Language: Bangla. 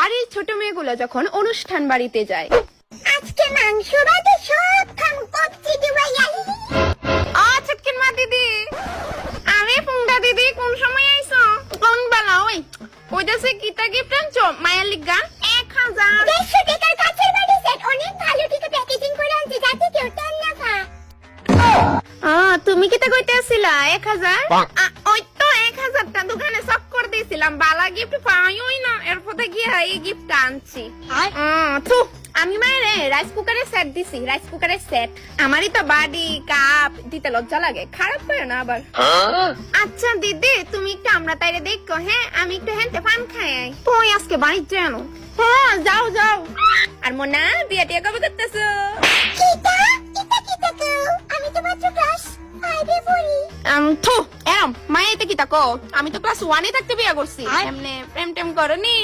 বাড়ির ছোট মেয়েগুলো যখন অনুষ্ঠান বাড়িতে যায়, আজকে মাংস ভাতে সব খান কচ্ছি দিবাইয়া। চিকেন মা দিদি, আরে পুংটা দিদি কোন সময় আইছো? কোন বেলা? ওই দেশে কিতা গিফট আনছো মায়ের লিগা? 1000 150 টাকার কাছের বাড়ি সেট অনেক ভালো থেকে প্যাকেজিং করে আনছি যাতে কেউ টান না খায়। তুমি কিতা কইতে আসিলা? 1000? ওই তো 1000টা দোকানে চক্কর দিয়েছিলাম, বালা গিফট পাইওই না, এরপরে গিয়ে এই গিফট আনছি। থু, আমি মায়ের রাইস কুকারের সেট দিছি, রাইস কুকারের সেট। আমারই তো বাড়ি কাপ দিতে লজ্জা লাগে, খারাপ করে না আবার। আচ্ছা দিদি, তুমি একটু আমরা তাইরে দেখো, হ্যাঁ আমি একটু হেনতে পান খাই। তুই আজকে বাড়িতে জানো? হ্যাঁ যাও যাও। আর মোনা বিয়ে টিয়া কবে করতেছো? কিতা কিতা কও? আমি তো মাত্র ক্লাস 5 এ পড়ি। থু, এরম মায়েতে কিতা কও? আমি তো ক্লাস 1 এ থাকতে বিয়ে করছি, এমনে প্রেম টেম করনি।